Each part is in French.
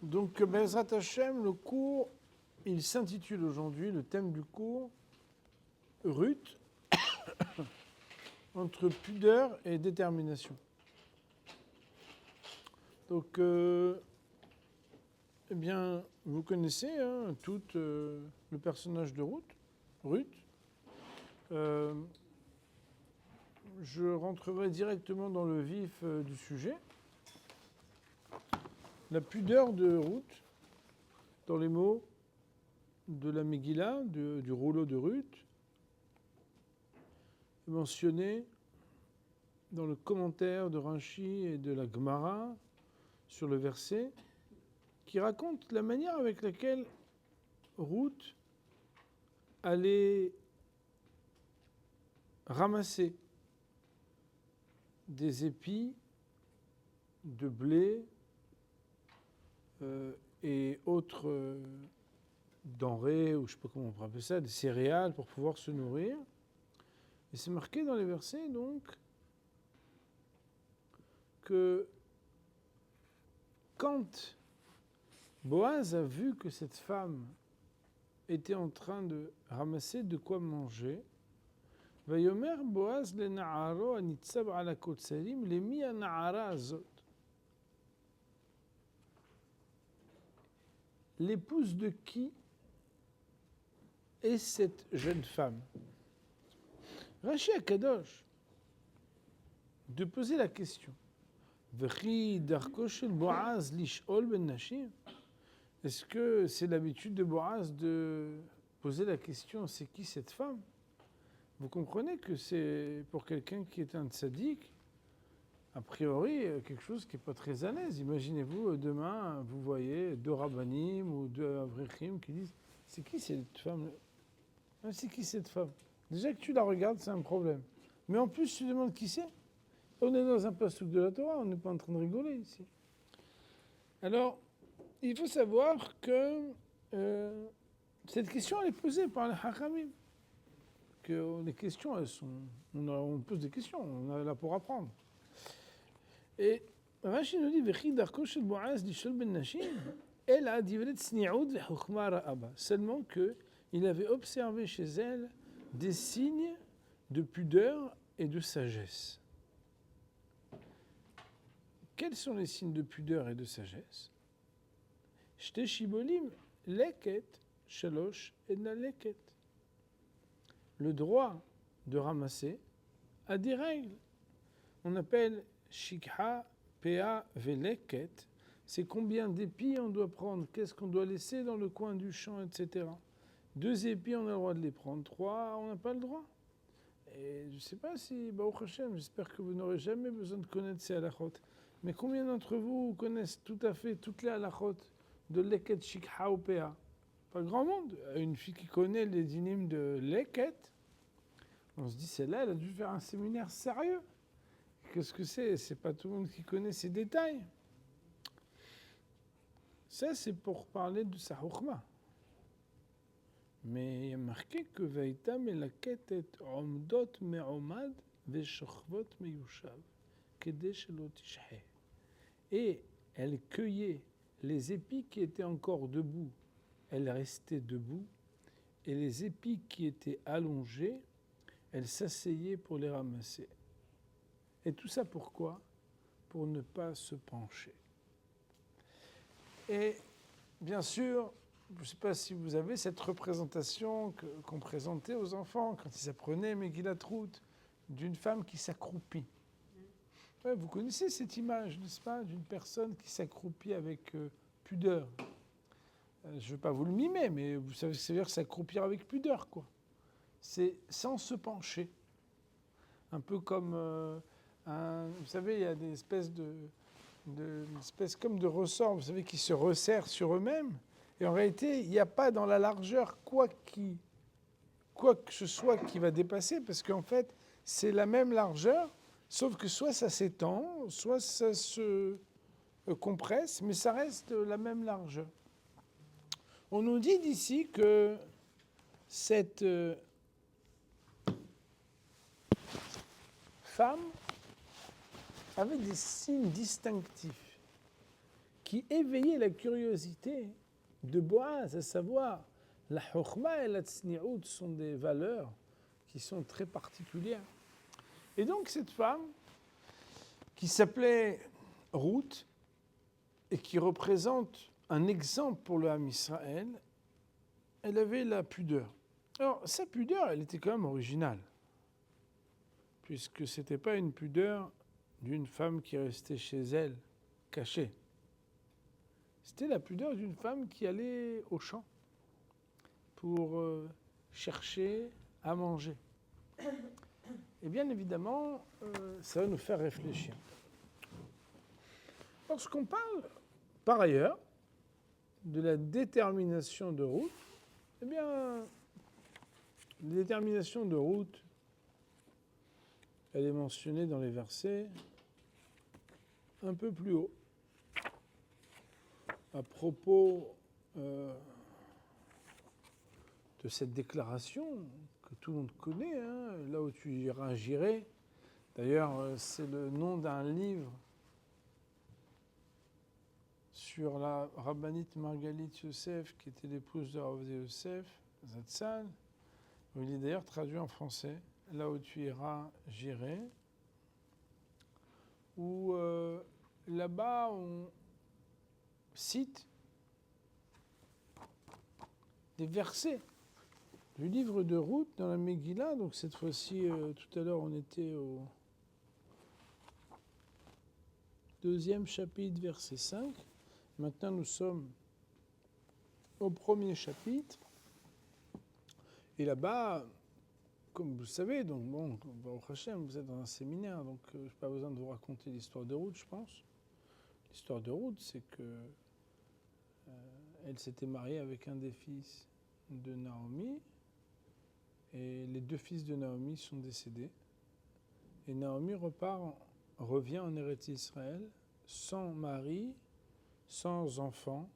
Donc, Bezrat Hashem, le cours, il s'intitule aujourd'hui, le thème du cours, Ruth, entre pudeur et détermination. Donc, eh bien, vous connaissez tout le personnage de Ruth. Je rentrerai directement dans le vif du sujet. La pudeur de Ruth, dans les mots de la Megillah, du rouleau de Ruth, est mentionnée dans le commentaire de Rashi et de la Gemara sur le verset, qui raconte la manière avec laquelle Ruth allait ramasser des épis de blé et autres denrées, ou je ne sais pas comment on peut appeler ça, des céréales pour pouvoir se nourrir. Et c'est marqué dans les versets donc que quand Boaz a vu que cette femme était en train de ramasser de quoi manger, Vayomer Boaz le na'aro anitzab ala kotsarim lemi ana'ara azot. L'épouse de qui est cette jeune femme? Rashi Akadosh de poser la question. V'chi darko shel Boaz lish'ol ben nashim. Est-ce que c'est l'habitude de Boaz de poser la question, c'est qui cette femme? Vous comprenez que c'est pour quelqu'un qui est un tzaddik, a priori, quelque chose qui n'est pas très à l'aise. Imaginez-vous, demain, vous voyez deux rabbanim ou deux avrechim qui disent « C'est qui cette femme ?» C'est qui cette femme? Déjà que tu la regardes, c'est un problème. Mais en plus, tu demandes qui c'est. On est dans un passouk de la Torah, on n'est pas en train de rigoler ici. Alors, il faut savoir que cette question, elle est posée par les Hachamim. Que les questions, elles sont... On pose des questions, on est là pour apprendre. Et Rashi nous dit Vechi darko shel Boaz lishol ben nashim elle a divrei tzni'ut ve'chokhma ra'aba. Seulement qu'il avait observé chez elle des signes de pudeur et de sagesse. Quels sont les signes de pudeur et de sagesse? Shte shibolim leket shalosh edna leket. Le droit de ramasser a des règles. On appelle shikha, pea, veleket. C'est combien d'épis on doit prendre, qu'est-ce qu'on doit laisser dans le coin du champ, etc. 2 épis, on a le droit de les prendre. 3, on n'a pas le droit. Et je ne sais pas si, Baruch Hashem, j'espère que vous n'aurez jamais besoin de connaître ces halachot. Mais combien d'entre vous connaissent tout à fait toutes les halachot de leket, shikha ou pea? Pas grand monde. Une fille qui connaît les dynimes de leket, on se dit, celle-là, elle a dû faire un séminaire sérieux. Qu'est-ce que c'est? C'est pas tout le monde qui connaît ces détails. Ça, c'est pour parler de sa chokhma. Mais il y a marqué que Vaïta melaket et omdot me'omad ve'shochvot meyushav kedé shelo tishhe. Et elle cueillait les épis qui étaient encore debout. Elle restait debout. Et les épis qui étaient allongés, elle s'asseyait pour les ramasser. Et tout ça pourquoi? Pour ne pas se pencher. Et bien sûr, je ne sais pas si vous avez cette représentation qu'on présentait aux enfants quand ils apprenaient Megillat Ruth, d'une femme qui s'accroupit. Ouais, vous connaissez cette image, n'est-ce pas, d'une personne qui s'accroupit avec pudeur. Je ne veux pas vous le mimer, mais vous savez ce que ça veut dire s'accroupir avec pudeur, quoi. C'est sans se pencher. Un peu comme... vous savez, il y a des espèces espèces comme de ressorts, vous savez, qui se resserrent sur eux-mêmes. Et en réalité, il n'y a pas dans la largeur quoi que ce soit qui va dépasser, parce qu'en fait, c'est la même largeur, sauf que soit ça s'étend, soit ça se compresse, mais ça reste la même largeur. On nous dit d'ici que cette femme avait des signes distinctifs qui éveillait la curiosité de Boaz, à savoir la chokhma et la tsni'out sont des valeurs qui sont très particulières. Et donc cette femme, qui s'appelait Ruth et qui représente un exemple pour le Ham Israël, elle avait la pudeur. Alors sa pudeur, elle était quand même originale, puisque ce n'était pas une pudeur d'une femme qui restait chez elle, cachée. C'était la pudeur d'une femme qui allait au champ pour chercher à manger. Et bien évidemment, ça va nous faire réfléchir. Lorsqu'on parle, par ailleurs, de la détermination de Ruth, eh bien, la détermination de Ruth, elle est mentionnée dans les versets un peu plus haut, à propos de cette déclaration que tout le monde connaît, hein, là où tu iras, j'irai. D'ailleurs, c'est le nom d'un livre sur la rabbinite Margalit Yosef, qui était l'épouse de Rav Yosef, Zatzal, où il est d'ailleurs traduit en français, là où tu iras, j'irai, où là-bas on cite des versets du livre de Ruth dans la Megillah. Donc cette fois-ci, tout à l'heure on était au 2e chapitre, verset 5. Maintenant nous sommes au 1er chapitre. Et là-bas, comme vous le savez, donc bon, au Hachem, vous êtes dans un séminaire, donc je n'ai pas besoin de vous raconter l'histoire de Ruth, je pense. L'histoire de Ruth, c'est que elle s'était mariée avec un des fils de Naomi, et les 2 fils de Naomi sont décédés. Et Naomi revient en Eretz Israël sans mari, sans enfant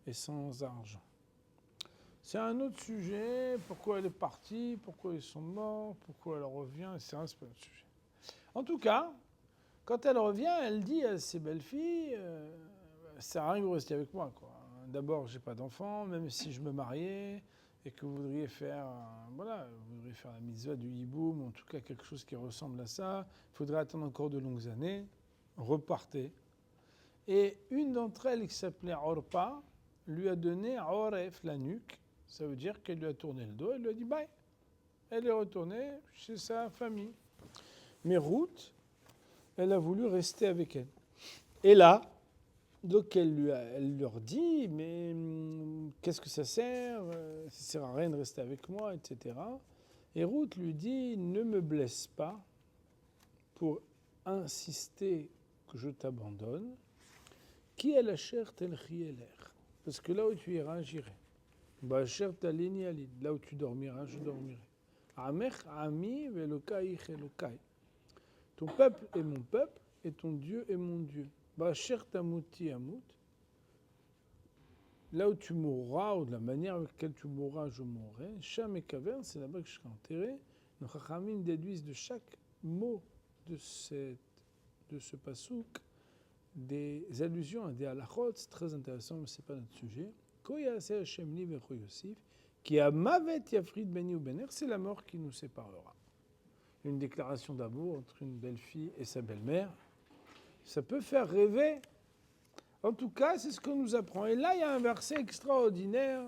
et sans argent. C'est un autre sujet, pourquoi elle est partie, pourquoi ils sont morts, pourquoi elle revient, etc. C'est pas notre sujet. En tout cas, quand elle revient, elle dit à ses belles-filles, ça sert à rien que vous restiez avec moi, quoi. D'abord, j'ai pas d'enfant, même si je me mariais, et que vous voudriez faire, vous voudriez faire la mitzvah du hiboum, en tout cas quelque chose qui ressemble à ça, il faudrait attendre encore de longues années, repartez. Et une d'entre elles, qui s'appelait Orpa, lui a donné Oref, la nuque. Ça veut dire qu'elle lui a tourné le dos, elle lui a dit bye. Elle est retournée chez sa famille. Mais Ruth, elle a voulu rester avec elle. Et là, donc elle leur dit, mais qu'est-ce que ça sert ? Ça sert à rien de rester avec moi, etc. Et Ruth lui dit, ne me blesse pas pour insister que je t'abandonne. Qui est la chair tel chieler ? Parce que là où tu iras, j'irai. Ba'asher talini alin. Là où tu dormiras, je dormirai. Amech ami velokai chelokai. Ton peuple est mon peuple et ton Dieu est mon Dieu. Ba'asher tamuti amut. Là où tu mourras, ou de la manière avec laquelle tu mourras, je mourrai. Cham et caverne, c'est là-bas que je serai enterré. Nos chachamim déduisent de chaque mot de ce pasouk des allusions à des halachot, c'est très intéressant, mais ce n'est pas notre sujet. Qui a mavet yafrid beni ou bener, c'est la mort qui nous séparera. Une déclaration d'amour entre une belle-fille et sa belle-mère, ça peut faire rêver. En tout cas, c'est ce qu'on nous apprend. Et là, il y a un verset extraordinaire,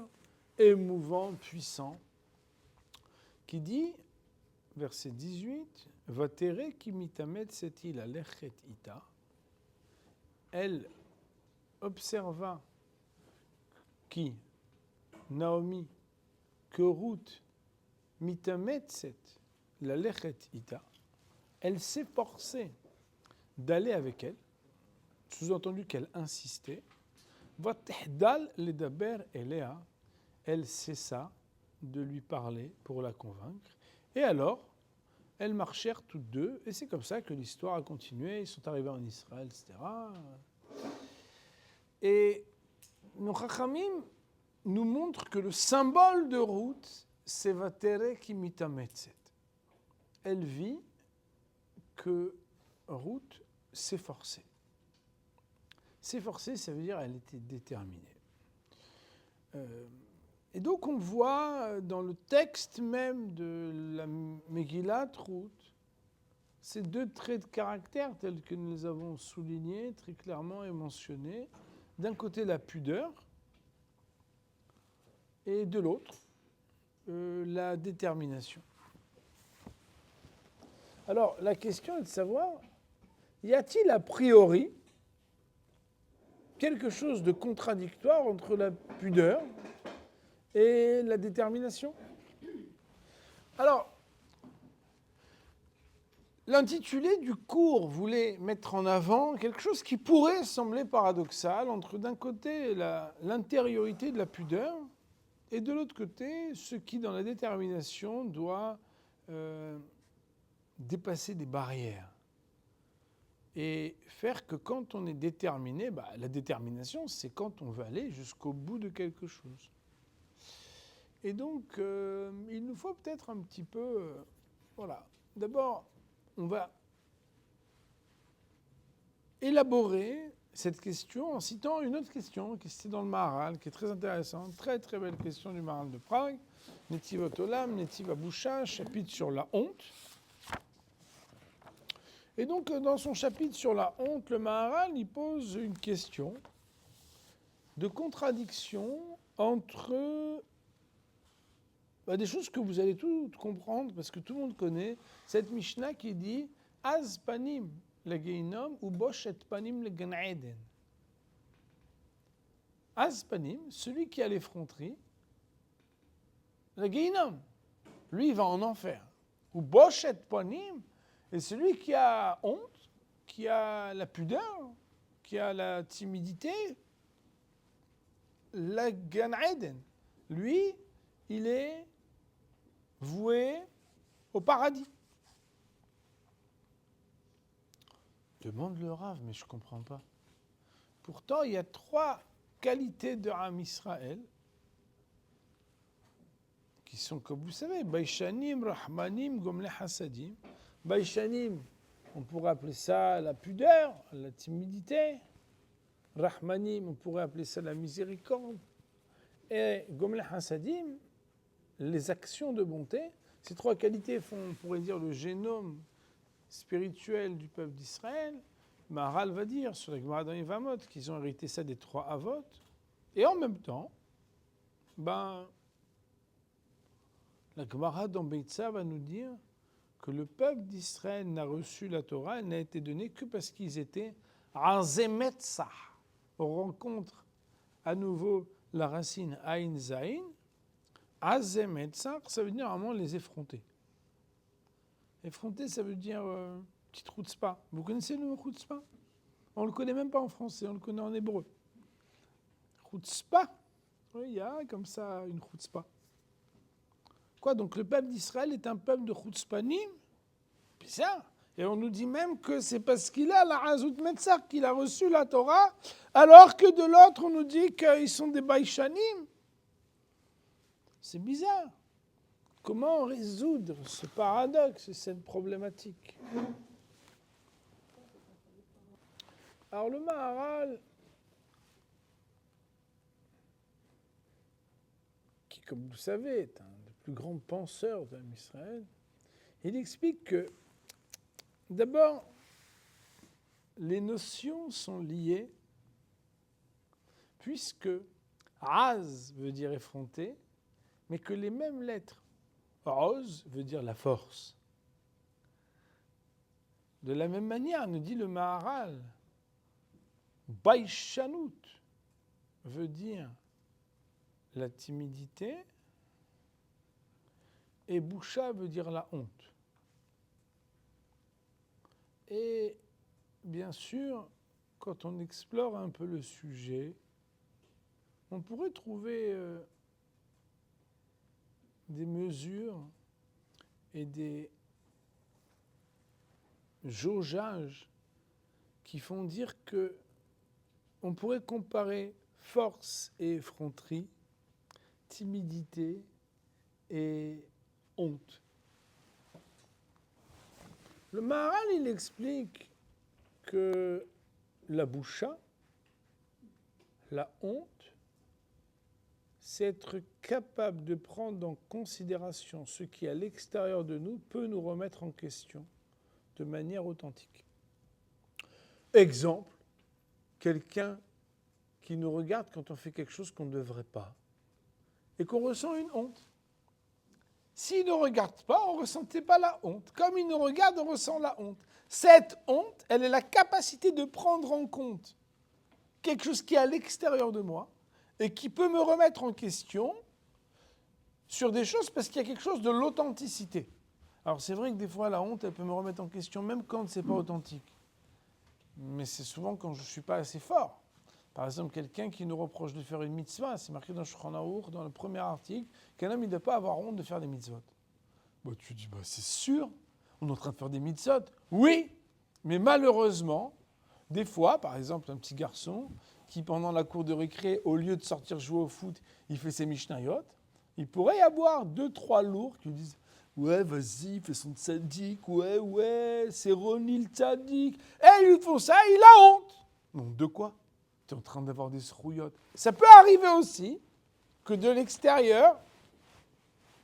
émouvant, puissant, qui dit, verset 18, Vatere ki mitamet seti la lechet ita. Elle observa qui, Naomi, que Ruth mitametset la lechet ita, elle s'efforçait d'aller avec elle, sous-entendu qu'elle insistait, Vatehdal ledaber elea, elle cessa de lui parler pour la convaincre, et alors, elles marchèrent toutes deux, et c'est comme ça que l'histoire a continué, ils sont arrivés en Israël, etc. Et nos chachamim nous montrent que le symbole de Ruth, c'est Vatere ki mitametset. Elle vit que Ruth s'efforçait. s'efforcer, ça veut dire elle était déterminée. Et donc on voit dans le texte même de la Megillat Ruth ces deux traits de caractère tels que nous les avons soulignés très clairement et mentionnés. D'un côté la pudeur et de l'autre la détermination. Alors la question est de savoir, y a-t-il a priori quelque chose de contradictoire entre la pudeur et la détermination? Alors, l'intitulé du cours voulait mettre en avant quelque chose qui pourrait sembler paradoxal entre d'un côté l'intériorité de la pudeur et de l'autre côté ce qui dans la détermination doit dépasser des barrières et faire que quand on est déterminé, la détermination c'est quand on veut aller jusqu'au bout de quelque chose. Et donc il nous faut peut-être un petit peu, voilà, d'abord on va élaborer cette question en citant une autre question qui est dans le Maharal, qui est très intéressante, très très belle question du Maharal de Prague, Netivot Olam, Netiv Abusha, chapitre sur la honte. Et donc dans son chapitre sur la honte, le Maharal il pose une question de contradiction entre des choses que vous allez toutes comprendre parce que tout le monde connaît cette Mishnah qui dit Az panim le Geinom ou Bosh et panim le Gan Eden. Az panim, celui qui a l'effronterie, le Geinom, lui il va en enfer. Ou Bosh et panim, et celui qui a honte, qui a la pudeur, qui a la timidité, le Gan Eden, lui il est voué au paradis. Demande le Rav, mais je ne comprends pas. Pourtant, il y a 3 qualités de Am Israël qui sont, comme vous savez, Baishanim, Rahmanim, Gomle Hasadim. Baishanim, on pourrait appeler ça la pudeur, la timidité. Rahmanim, on pourrait appeler ça la miséricorde. Et Gomle Hasadim, les actions de bonté. Ces 3 qualités font, on pourrait dire, le génome spirituel du peuple d'Israël. Maharal va dire sur la Gemara dans Yevamot qu'ils ont hérité ça des 3 Avot. Et en même temps, la Gemara dans Beitza va nous dire que le peuple d'Israël n'a reçu la Torah, elle n'a été donnée que parce qu'ils étaient Azemetzah. On rencontre à nouveau la racine Ain Zain. Azemetzah, ça veut dire normalement les effronter. Effronter, ça veut dire petite chutzpah. Vous connaissez le mot chutzpah? On ne le connaît même pas en français, on le connaît en hébreu. Chutzpah, oui, il y a comme ça une chutzpah. Quoi, donc le peuple d'Israël est un peuple de chutzpanim? Bizarre. Et on nous dit même que c'est parce qu'il a la Hazut Metzar qu'il a reçu la Torah, alors que de l'autre on nous dit qu'ils sont des baïchanim. C'est bizarre. Comment résoudre ce paradoxe, cette problématique? Alors le Maharal, qui comme vous savez est un des plus grands penseurs d'Am Israël, il explique que d'abord les notions sont liées puisque Az veut dire effronter, mais que les mêmes lettres Oz veut dire la force. De la même manière, nous dit le Maharal, Baïchanout veut dire la timidité et Boucha veut dire la honte. Et bien sûr, quand on explore un peu le sujet, on pourrait trouver des mesures et des jaugeages qui font dire que on pourrait comparer force et effronterie, timidité et honte. Le Maharal, il explique que la boucha, La honte, c'est être capable de prendre en considération ce qui, à l'extérieur de nous, peut nous remettre en question de manière authentique. Exemple, quelqu'un qui nous regarde quand on fait quelque chose qu'on ne devrait pas et qu'on ressent une honte. S'il ne regarde pas, on ne ressentait pas la honte. Comme il nous regarde, on ressent la honte. Cette honte, elle est la capacité de prendre en compte quelque chose qui est à l'extérieur de moi et qui peut me remettre en question sur des choses parce qu'il y a quelque chose de l'authenticité. Alors c'est vrai que des fois, la honte, elle peut me remettre en question même quand ce n'est pas authentique. Mais c'est souvent quand je ne suis pas assez fort. Par exemple, quelqu'un qui nous reproche de faire une mitzvah, c'est marqué dans Shulchan Aruch, dans le premier article, qu'un homme ne doit pas avoir honte de faire des mitzvot. Tu dis, c'est sûr, on est en train de faire des mitzvot. Oui, mais malheureusement, des fois, par exemple, un petit garçon qui, pendant la cour de récré, au lieu de sortir jouer au foot, il fait ses mishnayot, il pourrait y avoir 2-3 lourds qui lui disent « Ouais, vas-y, fais son tzaddik, ouais, c'est Ronnie le tzaddik. » Et ils lui font ça, il a honte. Donc de quoi ? Tu es en train d'avoir des srouillottes. Ça peut arriver aussi que de l'extérieur,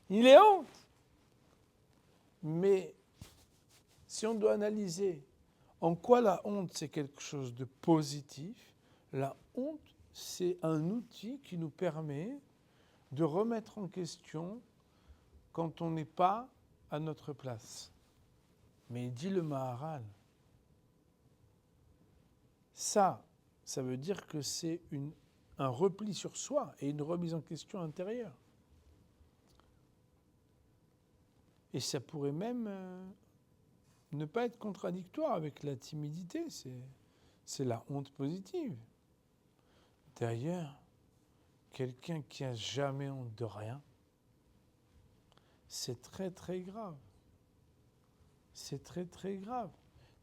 il ait honte. Mais si on doit analyser en quoi la honte, c'est quelque chose de positif, la honte, c'est un outil qui nous permet de remettre en question quand on n'est pas à notre place. Mais dit le Maharal, ça veut dire que c'est un repli sur soi et une remise en question intérieure. Et ça pourrait même ne pas être contradictoire avec la timidité, c'est la honte positive. D'ailleurs, quelqu'un qui n'a jamais honte de rien, c'est très très grave. C'est très très grave.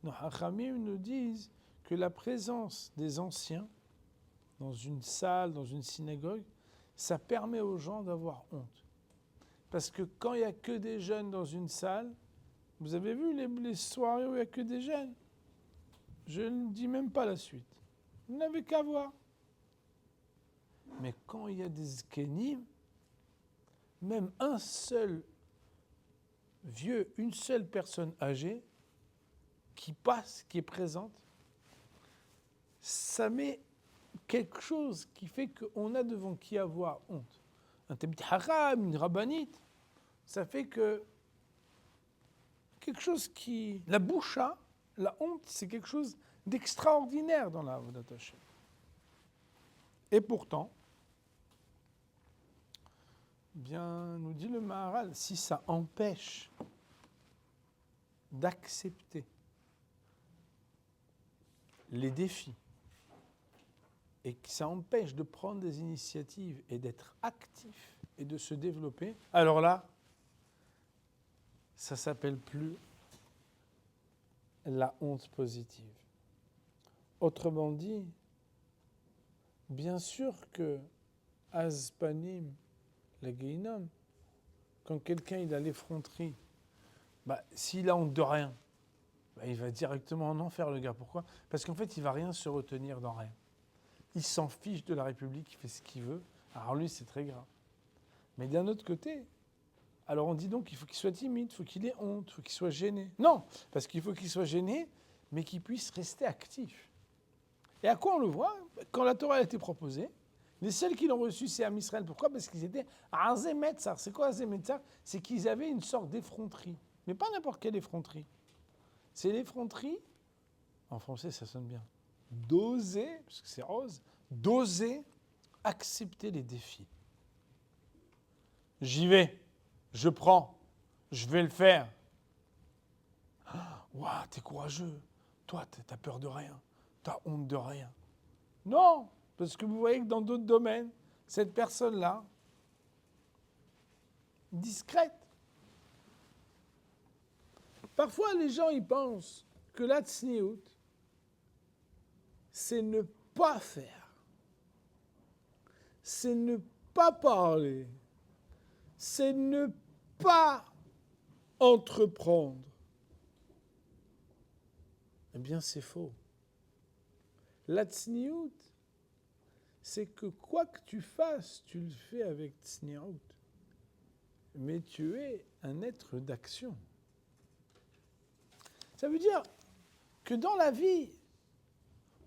Nos Hachamim nous disent que la présence des anciens dans une salle, dans une synagogue, ça permet aux gens d'avoir honte. Parce que quand il n'y a que des jeunes dans une salle, vous avez vu les soirées où il n'y a que des jeunes? Je ne dis même pas la suite. Vous n'avez qu'à voir. Mais quand il y a des zkenim, même un seul vieux, une seule personne âgée qui passe, qui est présente, ça met quelque chose qui fait qu'on a devant qui avoir honte. Un tabit haram, une rabbinite, ça fait que quelque chose qui... La boucha, la honte, c'est quelque chose d'extraordinaire dans la Avodat Hashem. Et pourtant, bien, nous dit le Maharal, si ça empêche d'accepter les défis et que ça empêche de prendre des initiatives et d'être actif et de se développer, alors là, ça ne s'appelle plus la honte positive. Autrement dit, bien sûr que Azpanim, la Guéinom, quand quelqu'un il a l'effronterie, s'il a honte de rien, il va directement en enfer, le gars. Pourquoi ? Parce qu'en fait, il ne va rien se retenir dans rien. Il s'en fiche de la République, il fait ce qu'il veut. Alors lui, c'est très grave. Mais d'un autre côté, alors on dit donc qu'il faut qu'il soit timide, il faut qu'il ait honte, il faut qu'il soit gêné. Non, parce qu'il faut qu'il soit gêné, mais qu'il puisse rester actif. Et à quoi on le voit ? Quand la Torah a été proposée, les seuls qui l'ont reçu, c'est Am Israël. Pourquoi ? Parce qu'ils étaient à Azemetzar. C'est quoi Azemetzar ? C'est qu'ils avaient une sorte d'effronterie. Mais pas n'importe quelle effronterie. C'est l'effronterie, en français ça sonne bien, d'oser, parce que c'est rose, d'oser accepter les défis. J'y vais, je prends, je vais le faire. Waouh, t'es courageux. Toi, t'as peur de rien. T'as honte de rien. Non, parce que vous voyez que dans d'autres domaines, cette personne-là, discrète. Parfois, les gens, ils pensent que la tsniout, c'est ne pas faire. C'est ne pas parler. C'est ne pas entreprendre. Eh bien, c'est faux. La tsniout, c'est que quoi que tu fasses, tu le fais avec tsni'out. Mais tu es un être d'action. Ça veut dire que dans la vie,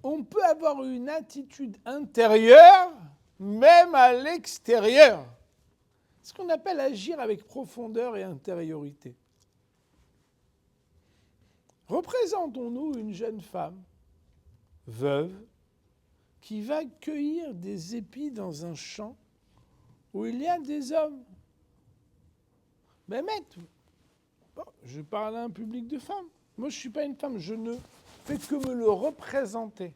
on peut avoir une attitude intérieure, même à l'extérieur. Ce qu'on appelle agir avec profondeur et intériorité. Représentons-nous une jeune femme, veuve, qui va cueillir des épis dans un champ où il y a des hommes. Ben, bon, je parle à un public de femmes. Moi, je ne suis pas une femme, je ne fais que me le représenter.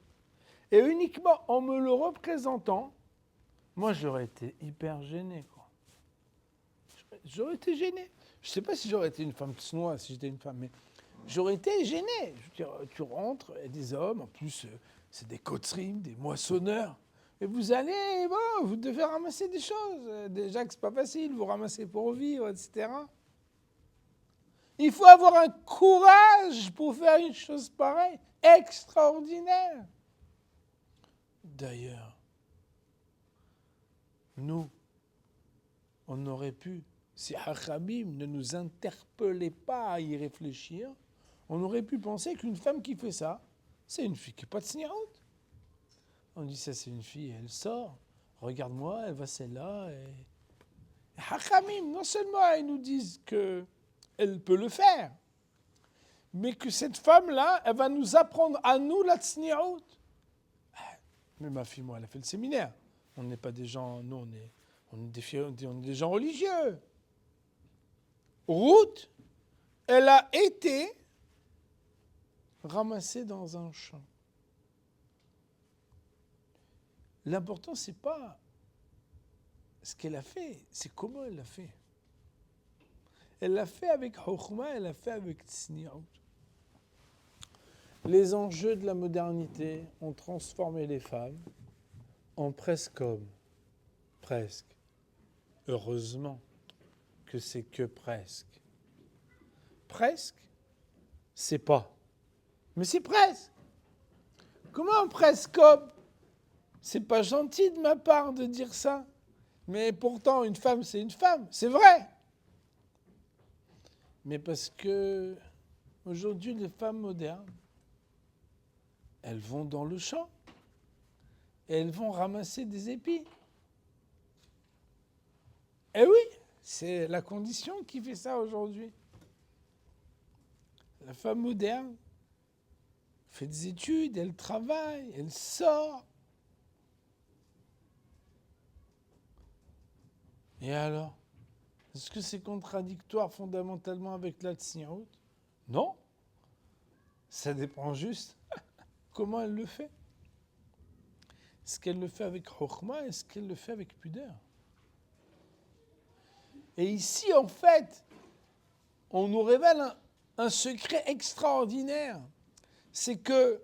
Et uniquement en me le représentant, moi, j'aurais été hyper gêné, quoi. J'aurais été gêné. Je ne sais pas si j'aurais été une femme tsnoa, si j'étais une femme, mais j'aurais été gêné. Je veux dire, tu rentres, il y a des hommes, en plus, c'est des kotrim, des moissonneurs. Et vous allez, bon, vous devez ramasser des choses. Déjà que ce n'est pas facile, vous ramassez pour vivre, etc. Il faut avoir un courage pour faire une chose pareille, extraordinaire. D'ailleurs, nous, on aurait pu, si Hachamim ne nous interpellait pas à y réfléchir, on aurait pu penser qu'une femme qui fait ça, c'est une fille qui n'est pas de tsni'out. On dit ça, c'est une fille, elle sort, regarde-moi, elle va celle-là. Et Hachamim, non seulement ils nous disent qu'elle peut le faire, mais que cette femme-là, elle va nous apprendre à nous la tsni'out. Mais ma fille, moi, elle a fait le séminaire. On n'est pas des gens, nous, on est des gens religieux. Ruth, elle a été ramassée dans un champ. L'important, c'est pas ce qu'elle a fait, c'est comment elle l'a fait. Elle l'a fait avec Chokhma, elle l'a fait avec Tsni'out. Les enjeux de la modernité ont transformé les femmes en presque hommes. Presque. Heureusement que c'est que presque. Presque, c'est pas. Mais c'est presque. Comment presque homme ? C'est pas gentil de ma part de dire ça. Mais pourtant, une femme, c'est une femme. C'est vrai. Mais parce que aujourd'hui, les femmes modernes, elles vont dans le champ et elles vont ramasser des épis. Eh oui, c'est la condition qui fait ça aujourd'hui. La femme moderne fait des études, elle travaille, elle sort. Et alors ? Est-ce que c'est contradictoire fondamentalement avec la tsni'out ? Non. Ça dépend juste comment elle le fait. Est-ce qu'elle le fait avec chokhma ? Est-ce qu'elle le fait avec pudeur ? Et ici, en fait, on nous révèle un secret extraordinaire. C'est que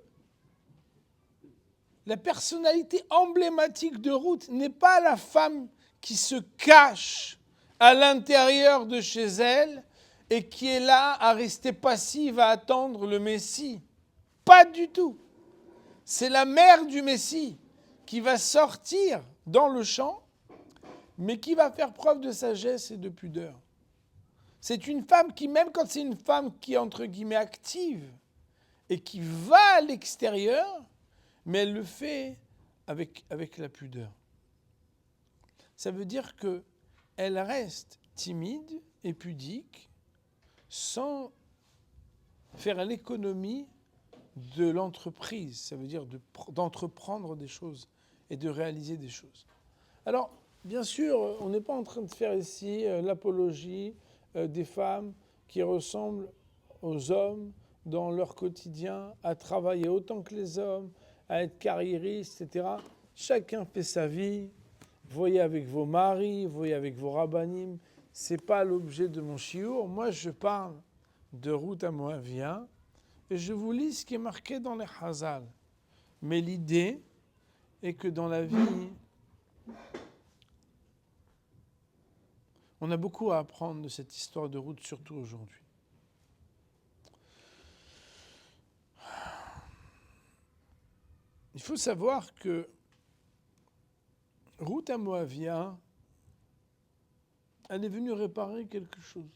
la personnalité emblématique de Ruth n'est pas la femme qui se cache à l'intérieur de chez elle et qui est là à rester passive, à attendre le Messie. Pas du tout. C'est la mère du Messie qui va sortir dans le champ, mais qui va faire preuve de sagesse et de pudeur. C'est une femme qui, même quand c'est une femme qui est entre guillemets active et qui va à l'extérieur, mais elle le fait avec la pudeur. Ça veut dire qu'elle reste timide et pudique sans faire l'économie de l'entreprise. Ça veut dire d'entreprendre des choses et de réaliser des choses. Alors, bien sûr, on n'est pas en train de faire ici l'apologie des femmes qui ressemblent aux hommes dans leur quotidien, à travailler autant que les hommes, à être carriéristes, etc. Chacun fait sa vie. Voyez avec vos maris, voyez avec vos rabbanim. Ce n'est pas l'objet de mon chiour. Moi, je parle de Ruth Moavia et je vous lis ce qui est marqué dans les Chazal. Mais l'idée est que dans la vie, on a beaucoup à apprendre de cette histoire de Ruth, surtout aujourd'hui. Il faut savoir que Ruth à Moavia, elle est venue réparer quelque chose.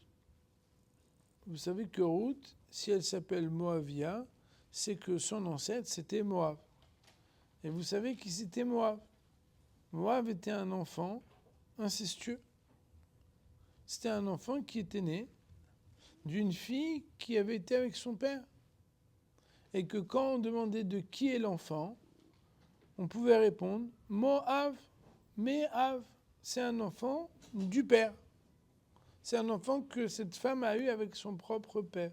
Vous savez que Ruth, si elle s'appelle Moavia, c'est que son ancêtre, c'était Moab. Et vous savez qui c'était Moab? Moab était un enfant incestueux. C'était un enfant qui était né d'une fille qui avait été avec son père. Et que quand on demandait de qui est l'enfant, on pouvait répondre Moab, Me'av. C'est un enfant du père. C'est un enfant que cette femme a eu avec son propre père.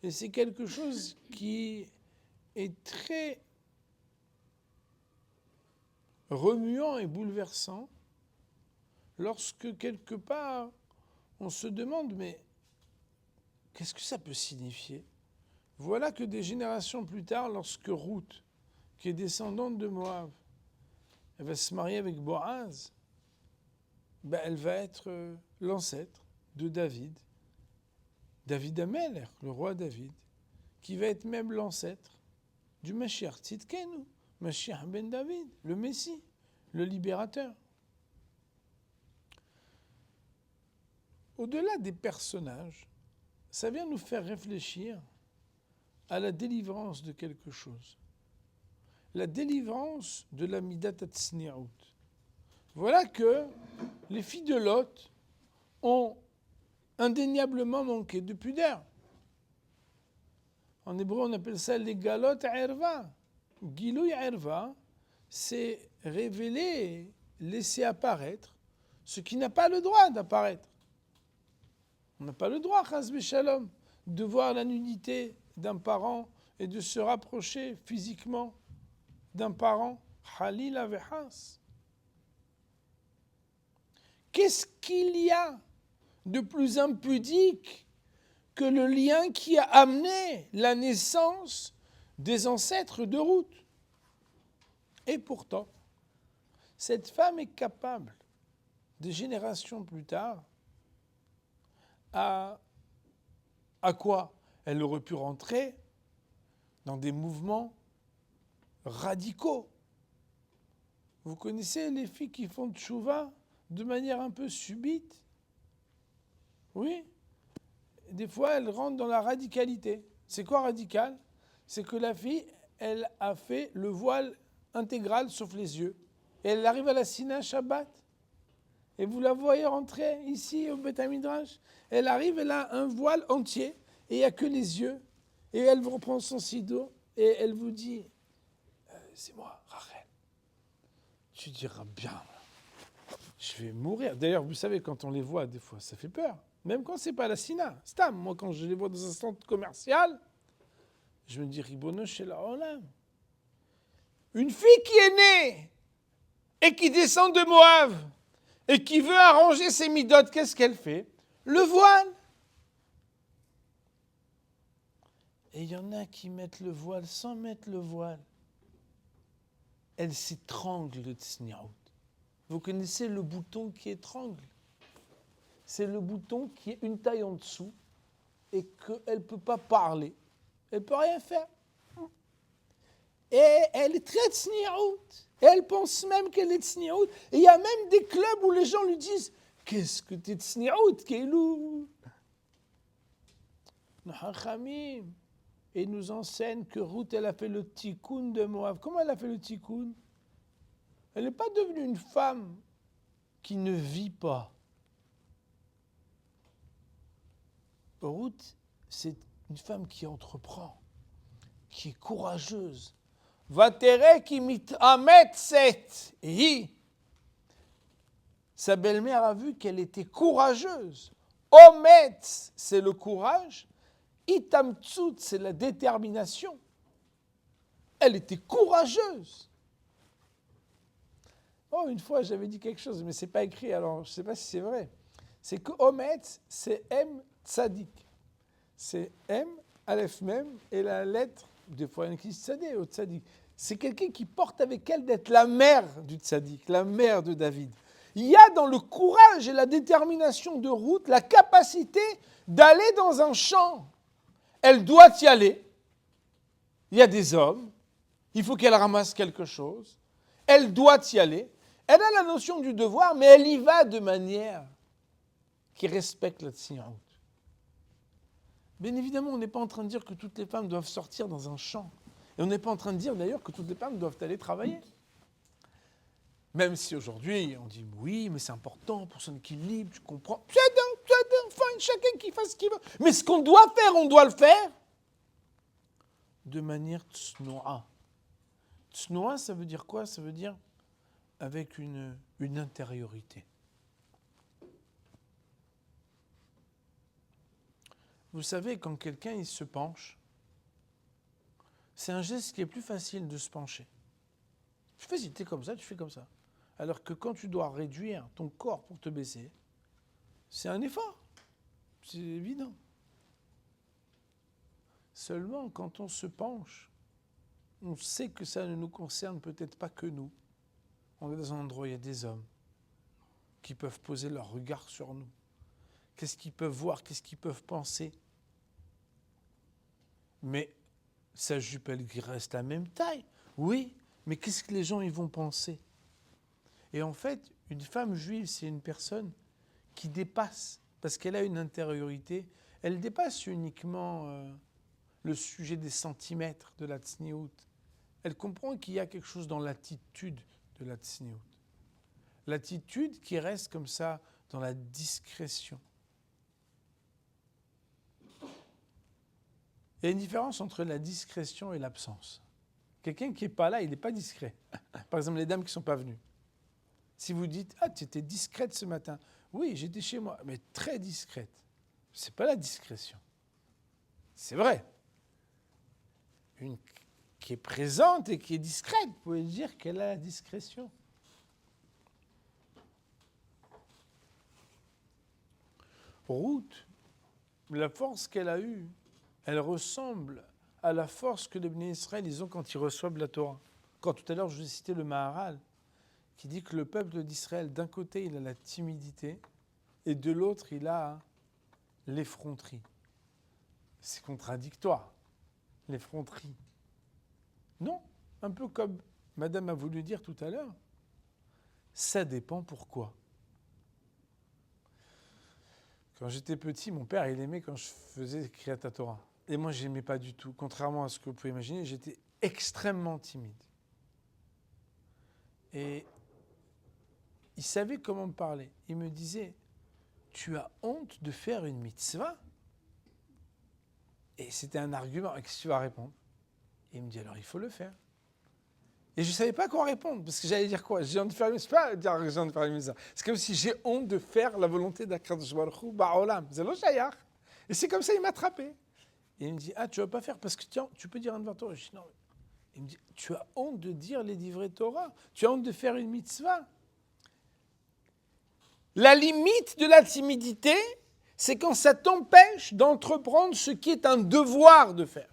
Et c'est quelque chose qui est très remuant et bouleversant lorsque quelque part on se demande mais qu'est-ce que ça peut signifier? Voilà que des générations plus tard, lorsque Ruth, qui est descendante de Moab, elle va se marier avec Boaz, elle va être l'ancêtre de David, David Amelech, le roi David, qui va être même l'ancêtre du Mashiach Tzidkenu, Mashiach ben David, le Messie, le libérateur. Au-delà des personnages, ça vient nous faire réfléchir à la délivrance de quelque chose. La délivrance de la Midat Hatzniut. Voilà que les filles de Lot ont indéniablement manqué de pudeur. En hébreu, on appelle ça les galot erva. Gilouy erva, c'est révéler, laisser apparaître ce qui n'a pas le droit d'apparaître. On n'a pas le droit, chas v'shalom, de voir la nudité d'un parent et de se rapprocher physiquement d'un parent. Halila v'chas. Qu'est-ce qu'il y a de plus impudique que le lien qui a amené la naissance des ancêtres de Ruth? Et pourtant, cette femme est capable, des générations plus tard, à quoi? Elle aurait pu rentrer dans des mouvements radicaux. Vous connaissez les filles qui font tchouva de manière un peu subite? Oui. Des fois, elles rentrent dans la radicalité. C'est quoi radical? C'est que la fille, elle a fait le voile intégral sauf les yeux. Et elle arrive à la Sina Shabbat. Et vous la voyez rentrer ici au Beth Midrash. Elle arrive, elle a un voile entier et il n'y a que les yeux. Et elle vous reprend son sido et elle vous dit c'est moi, Rachel. Tu diras bien, je vais mourir. D'ailleurs, vous savez, quand on les voit, des fois, ça fait peur. Même quand c'est pas la Sina. Stam, moi, quand je les vois dans un centre commercial, je me dis Ribono shel haolam. Une fille qui est née et qui descend de Moab et qui veut arranger ses midotes, qu'est-ce qu'elle fait? Le voile. Et il y en a qui mettent le voile sans mettre le voile. Elle s'étrangle de tsniout. Vous connaissez le bouton qui étrangle? C'est le bouton qui est une taille en dessous et qu'elle ne peut pas parler. Elle ne peut rien faire. Et elle est très tsniout. Elle pense même qu'elle est tsniout. Et il y a même des clubs où les gens lui disent « Qu'est-ce que tu es tsniout, Keilou ?» Nachamim. Et nous enseigne que Ruth, elle a fait le tikkun de Moab. Comment elle a fait le tikkun? Elle n'est pas devenue une femme qui ne vit pas. Ruth, c'est une femme qui entreprend, qui est courageuse. Vatere ki mitametset. Sa belle-mère a vu qu'elle était courageuse. Ometz, c'est le courage. Itamtsut, c'est la détermination. Elle était courageuse. Oh, une fois, j'avais dit quelque chose, mais ce n'est pas écrit, alors je ne sais pas si c'est vrai. C'est que Ometz, c'est M tzadik. C'est M, Aleph Mem, et la lettre, des fois, il y en a qui disent tzadé au tzadik. C'est quelqu'un qui porte avec elle d'être la mère du tzadik, la mère de David. Il y a dans le courage et la détermination de Ruth la capacité d'aller dans un champ. Elle doit y aller. Il y a des hommes. Il faut qu'elle ramasse quelque chose. elle doit y aller. Elle a la notion du devoir, mais elle y va de manière qui respecte la tzniut. Bien évidemment, on n'est pas en train de dire que toutes les femmes doivent sortir dans un champ. Et on n'est pas en train de dire d'ailleurs que toutes les femmes doivent aller travailler. Même si aujourd'hui, on dit oui, mais c'est important pour son équilibre, tu comprends. Fine, chacun qui fasse ce qu'il veut. Mais ce qu'on doit faire, on doit le faire de manière tsnoa. Tsnoa, ça veut dire quoi? Ça veut dire avec une intériorité. Vous savez, quand quelqu'un il se penche, c'est un geste qui est plus facile de se pencher. Tu fais, si tu es comme ça, tu fais comme ça. Alors que quand tu dois réduire ton corps pour te baisser, c'est un effort. C'est évident. Seulement, quand on se penche, on sait que ça ne nous concerne peut-être pas que nous. On est dans un endroit où il y a des hommes qui peuvent poser leur regard sur nous. Qu'est-ce qu'ils peuvent voir? Qu'est-ce qu'ils peuvent penser? Mais sa jupe, elle reste la même taille. Oui, mais qu'est-ce que les gens ils vont penser? Et en fait, une femme juive, c'est une personne qui dépasse, parce qu'elle a une intériorité, elle dépasse uniquement le sujet des centimètres de la tsniout. Elle comprend qu'il y a quelque chose dans l'attitude de la tsniout. L'attitude qui reste comme ça dans la discrétion. Il y a une différence entre la discrétion et l'absence. Quelqu'un qui n'est pas là, il n'est pas discret. Par exemple, les dames qui ne sont pas venues. Si vous dites « Ah, tu étais discrète ce matin ». Oui, j'étais chez moi, mais très discrète. Ce n'est pas la discrétion. C'est vrai. Une qui est présente et qui est discrète, vous pouvez dire qu'elle a la discrétion. Ruth, la force qu'elle a eue, elle ressemble à la force que les Bnei Israël ils ont quand ils reçoivent la Torah. Quand tout à l'heure je vous ai cité le Maharal, qui dit que le peuple d'Israël, d'un côté, il a la timidité, et de l'autre, il a l'effronterie. C'est contradictoire, l'effronterie. Non, un peu comme Madame a voulu dire tout à l'heure, ça dépend pourquoi. Quand j'étais petit, mon père, il aimait quand je faisais Kriyat Torah. Et moi, je n'aimais pas du tout. Contrairement à ce que vous pouvez imaginer, j'étais extrêmement timide. Et il savait comment me parler. Il me disait, tu as honte de faire une mitzvah? Et c'était un argument. Qu'est-ce que tu vas répondre? Et il me dit, alors il faut le faire. Et je ne savais pas quoi répondre, parce que j'allais dire quoi? J'ai honte de faire une mitzvah? C'est pas dire j'ai honte de faire une mitzvah. C'est comme si j'ai honte de faire la volonté d'Akadosh Baruch Hu ba'olam. C'est lo shayach. Et c'est comme ça, il m'a attrapé. Et il me dit, ah, tu ne vas pas faire, parce que tiens, tu peux dire un devoir Torah. Je dis, non. Il me dit, tu as honte de dire les divrei Torah? Tu as honte de faire une mitzvah? La limite de la timidité, c'est quand ça t'empêche d'entreprendre ce qui est un devoir de faire.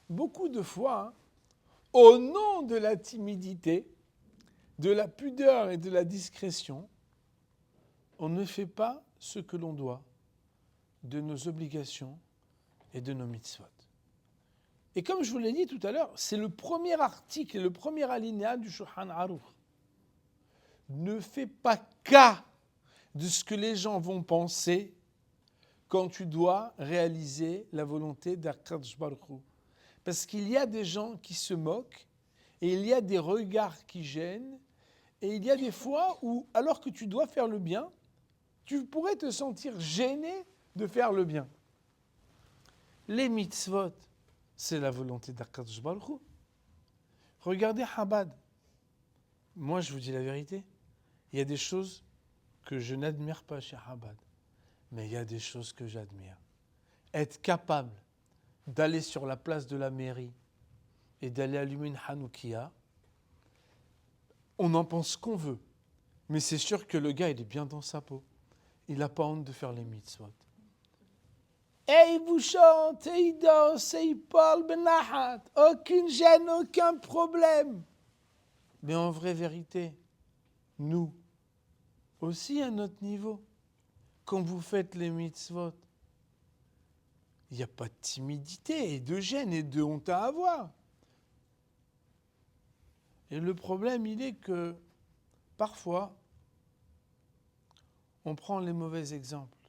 Beaucoup de fois, au nom de la timidité, de la pudeur et de la discrétion, on ne fait pas ce que l'on doit de nos obligations et de nos mitzvot. Et comme je vous l'ai dit tout à l'heure, c'est le premier article et le premier alinéa du Shulchan Aruch. Ne fais pas cas de ce que les gens vont penser quand tu dois réaliser la volonté d'Akadosh Baruch Hu. Parce qu'il y a des gens qui se moquent, et il y a des regards qui gênent, et il y a des fois où, alors que tu dois faire le bien, tu pourrais te sentir gêné de faire le bien. Les mitzvot, c'est la volonté d'Akadosh Baruch Hu. Regardez Chabad. Moi, je vous dis la vérité. Il y a des choses que je n'admire pas chez Chabad. Mais il y a des choses que j'admire. Être capable d'aller sur la place de la mairie et d'aller allumer une Hanoukia, on en pense qu'on veut. Mais c'est sûr que le gars, il est bien dans sa peau. Il n'a pas honte de faire les mitzvot. Et il vous chante, et il danse, et il parle benahat. Aucune gêne, aucun problème. Mais en vraie vérité, nous, aussi à notre niveau, quand vous faites les mitzvot, il n'y a pas de timidité et de gêne et de honte à avoir. Et le problème, il est que parfois, on prend les mauvais exemples.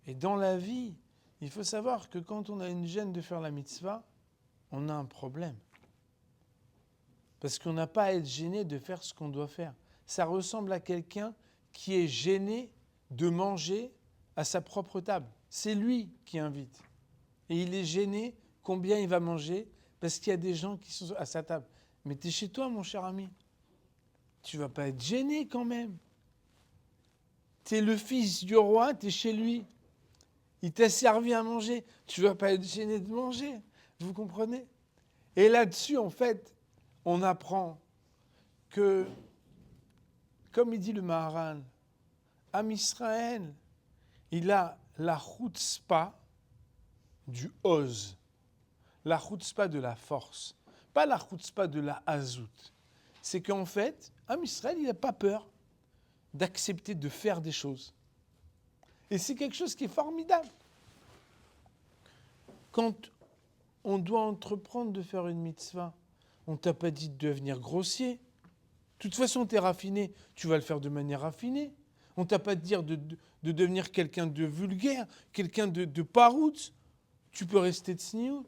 Et dans la vie, il faut savoir que quand on a une gêne de faire la mitzvah, on a un problème. Parce qu'on n'a pas à être gêné de faire ce qu'on doit faire. Ça ressemble à quelqu'un qui est gêné de manger à sa propre table. C'est lui qui invite. Et il est gêné combien il va manger parce qu'il y a des gens qui sont à sa table. Mais tu es chez toi, mon cher ami. Tu ne vas pas être gêné quand même. Tu es le fils du roi, tu es chez lui. Il t'a servi à manger. Tu ne vas pas être gêné de manger. Vous comprenez? Et là-dessus, en fait, on apprend que, comme il dit le Maharal, Am Israël, il a la chutzpah du oz, la chutzpah de la force, pas la chutzpah de la hazout. C'est qu'en fait, Am Israël, il n'a pas peur d'accepter de faire des choses. Et c'est quelque chose qui est formidable. Quand on doit entreprendre de faire une mitzvah, on ne t'a pas dit de devenir grossier. De toute façon, tu es raffiné, tu vas le faire de manière raffinée. On ne t'a pas dit de devenir quelqu'un de vulgaire, quelqu'un de parout. Tu peux rester tsniout.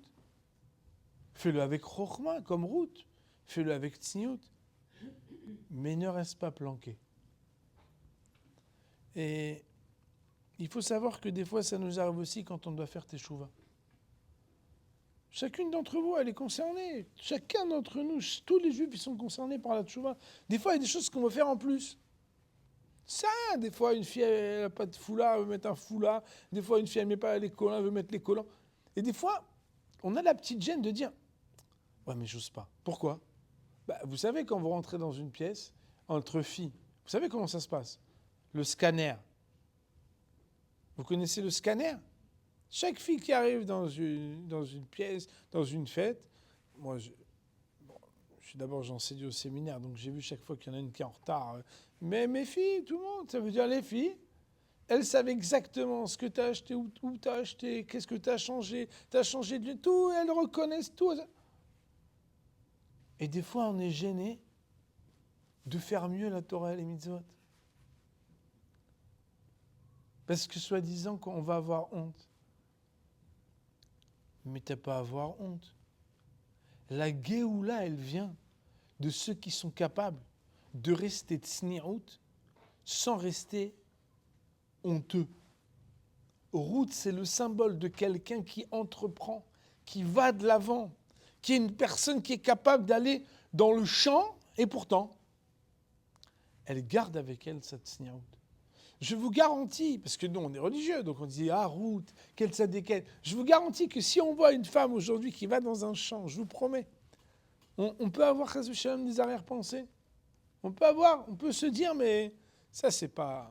Fais-le avec chokhma, comme Ruth. Fais-le avec tsniout. Mais ne reste pas planqué. Et il faut savoir que des fois, ça nous arrive aussi quand on doit faire teshuva. Chacune d'entre vous, elle est concernée. Chacun d'entre nous, tous les juifs, ils sont concernés par la teshuva. Des fois, il y a des choses qu'on veut faire en plus. Ça, des fois, une fille, elle n'a pas de foulard, elle veut mettre un foulard. Des fois, une fille, elle ne met pas les collants, elle veut mettre les collants. Et des fois, on a la petite gêne de dire « Ouais, mais j'ose pas. » Pourquoi ? Vous savez, quand vous rentrez dans une pièce, entre filles, vous savez comment ça se passe ? Le scanner. Vous connaissez le scanner ? Chaque fille qui arrive dans une pièce, dans une fête, moi, d'abord, j'enseigne au séminaire, donc j'ai vu chaque fois qu'il y en a une qui est en retard. Mais mes filles, tout le monde, ça veut dire les filles, elles savent exactement ce que tu as acheté, où tu as acheté, qu'est-ce que tu as changé de tout, elles reconnaissent tout. Et des fois, on est gêné de faire mieux la Torah et les mitzvot. Parce que soi-disant qu'on va avoir honte. Mais tu n'as pas à avoir honte. La Géoula, elle vient de ceux qui sont capables de rester tsniout sans rester honteux. Ruth, c'est le symbole de quelqu'un qui entreprend, qui va de l'avant, qui est une personne qui est capable d'aller dans le champ et pourtant, elle garde avec elle sa tsniout. Je vous garantis, parce que nous on est religieux, donc on dit « Ah, Ruth, quelle tzadékette ». Je vous garantis que si on voit une femme aujourd'hui qui va dans un champ, je vous promets, on peut avoir des arrière-pensées. On peut se dire, mais ça c'est pas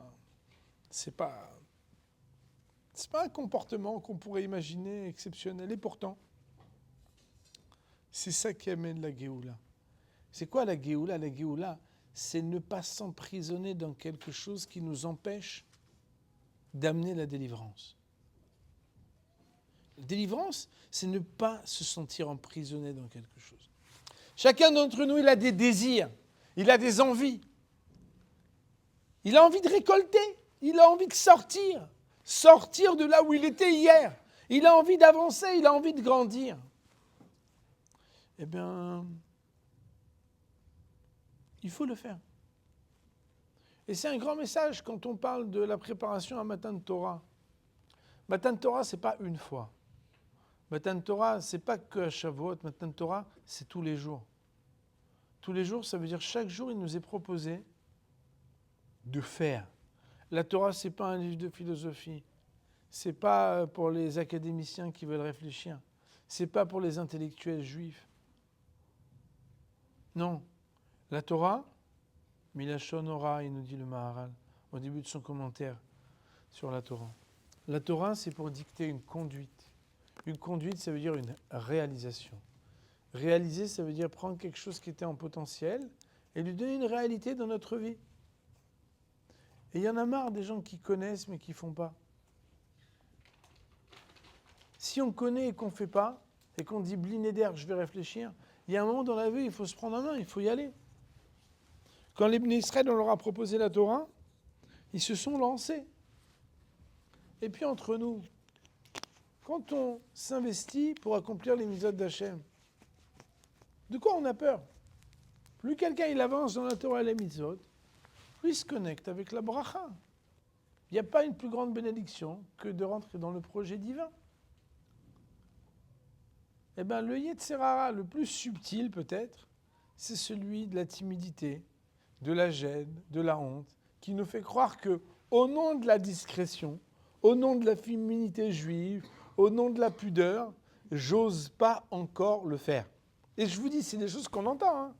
un comportement qu'on pourrait imaginer exceptionnel. Et pourtant, c'est ça qui amène la Géoula. C'est quoi la Géoula ? La Géoula, c'est ne pas s'emprisonner dans quelque chose qui nous empêche d'amener la délivrance. La délivrance, c'est ne pas se sentir emprisonné dans quelque chose. Chacun d'entre nous, il a des désirs, il a des envies. Il a envie de récolter, il a envie de sortir de là où il était hier. Il a envie d'avancer, il a envie de grandir. Eh bien, il faut le faire. Et c'est un grand message quand on parle de la préparation à Matan Torah. Matan Torah, ce n'est pas une fois. Matan Torah, ce n'est pas que à Shavuot. Matan Torah, c'est tous les jours. Tous les jours, ça veut dire chaque jour, il nous est proposé de faire. La Torah, ce n'est pas un livre de philosophie. Ce n'est pas pour les académiciens qui veulent réfléchir. Ce n'est pas pour les intellectuels juifs. Non. La Torah, Milachon Ora, il nous dit le Maharal, au début de son commentaire sur la Torah. La Torah, c'est pour dicter une conduite. Une conduite, ça veut dire une réalisation. Réaliser, ça veut dire prendre quelque chose qui était en potentiel et lui donner une réalité dans notre vie. Et il y en a marre des gens qui connaissent mais qui ne font pas. Si on connaît et qu'on ne fait pas, et qu'on dit blinéder, je vais réfléchir, il y a un moment dans la vie, il faut se prendre en main, il faut y aller. Quand les Bnei Israël, on leur a proposé la Torah, ils se sont lancés. Et puis entre nous, quand on s'investit pour accomplir les mitzvot d'Hachem, de quoi on a peur? Plus quelqu'un il avance dans la Torah et les mitzvot, plus il se connecte avec la bracha. Il n'y a pas une plus grande bénédiction que de rentrer dans le projet divin. Eh bien, le Yetzer Hara le plus subtil peut-être, c'est celui de la timidité, de la gêne, de la honte, qui nous fait croire que, au nom de la discrétion, au nom de la féminité juive, au nom de la pudeur, j'ose pas encore le faire. Et je vous dis, c'est des choses qu'on entend. Hein.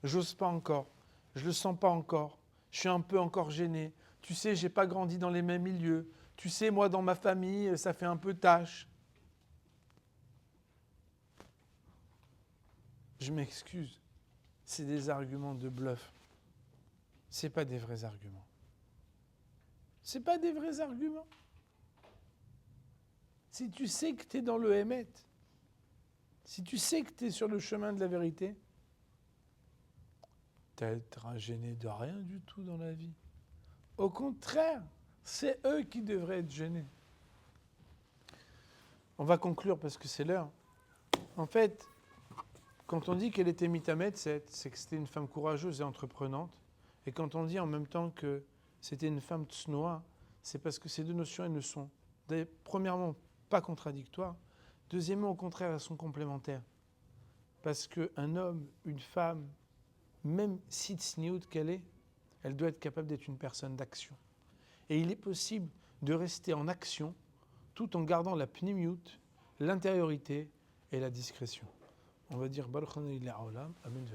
J'ose pas encore, je le sens pas encore, je suis un peu encore gêné. Tu sais, j'ai pas grandi dans les mêmes milieux. Tu sais, moi, dans ma famille, ça fait un peu tâche. Je m'excuse, c'est des arguments de bluff. C'est pas des vrais arguments. C'est pas des vrais arguments. Si tu sais que tu es dans le Hémet, si tu sais que tu es sur le chemin de la vérité, tu n'es gêné de rien du tout dans la vie. Au contraire, c'est eux qui devraient être gênés. On va conclure parce que c'est l'heure. En fait, quand on dit qu'elle était mitamet, c'est que c'était une femme courageuse et entreprenante. Et quand on dit en même temps que c'était une femme tsnoa, c'est parce que ces deux notions, elles ne sont, premièrement, pas contradictoires. Deuxièmement, au contraire, elles sont complémentaires. Parce qu'un homme, une femme, même si tsniout qu'elle est, elle doit être capable d'être une personne d'action. Et il est possible de rester en action tout en gardant la pnimiout, l'intériorité et la discrétion. On va dire Baruch Adonai Le'olam, Amen.